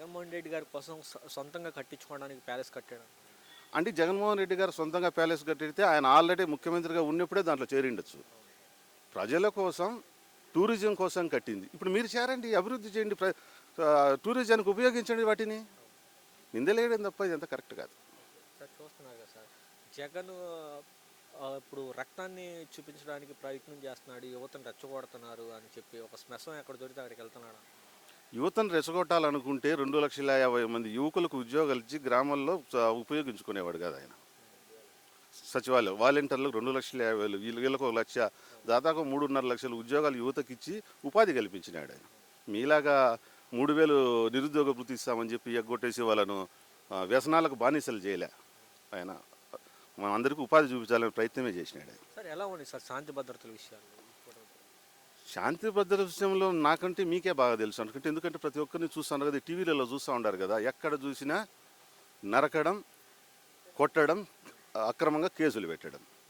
జగన్మోహన్ రెడ్డి గారి కోసం సొంతంగా కట్టించుకోవడానికి ప్యాలెస్ కట్టాడు. అంటే జగన్మోహన్ రెడ్డి గారు సొంతంగా ప్యాలెస్ కట్టితే ఆయన ఆల్రెడీ ముఖ్యమంత్రిగా ఉన్నప్పుడే దాంట్లో చేరిండొచ్చు. ప్రజల కోసం టూరిజం కోసం కట్టింది. ఇప్పుడు మీరు చేరండి, అభివృద్ధి చేయండి, టూరిజానికి ఉపయోగించండి వాటిని. నిందలేయడం తప్ప ఇదంతా కరెక్ట్ కాదు. సార్ చూస్తున్నారు కదా సార్, జగన్ ఇప్పుడు రక్తాన్ని చూపించడానికి ప్రయత్నం చేస్తున్నాడు, యువతను రెచ్చగొడుతున్నారు అని చెప్పి ఒక శ్మశం ఎక్కడ దొరికితే అక్కడికి వెళ్తున్నాడు. యువతను రెచ్చగొట్టాలనుకుంటే 2,50,000 యువకులకు ఉద్యోగాలు ఇచ్చి గ్రామాల్లో ఉపయోగించుకునేవాడు కాదు ఆయన. సచివాలయం వాలంటీర్లకు 2,50,000, వీళ్ళకు 1,00,000, దాదాపు 3.5 లక్షల ఉద్యోగాలు యువతకి ఇచ్చి ఉపాధి కల్పించినాడు ఆయన. మీలాగా 3,000 నిరుద్యోగ వృత్తి ఇస్తామని చెప్పి ఎగ్గొట్టేసి వాళ్ళను వ్యసనాలకు బానిసలు చేయలే ఆయన. మన అందరికీ ఉపాధి చూపించాలనే ప్రయత్నమే చేసినాడు. సార్ ఎలా ఉంది సార్ శాంతి భద్రతల విషయాలు? శాంతి భద్రత విషయంలో నాకంటే మీకే బాగా తెలుసు అనుకుంటే, ఎందుకంటే ప్రతి ఒక్కరిని చూస్తున్నారు కదా, టీవీలలో చూస్తూ ఉంటారు కదా, ఎక్కడ చూసినా నరకడం, కొట్టడం, అక్రమంగా కేసులు పెట్టడం.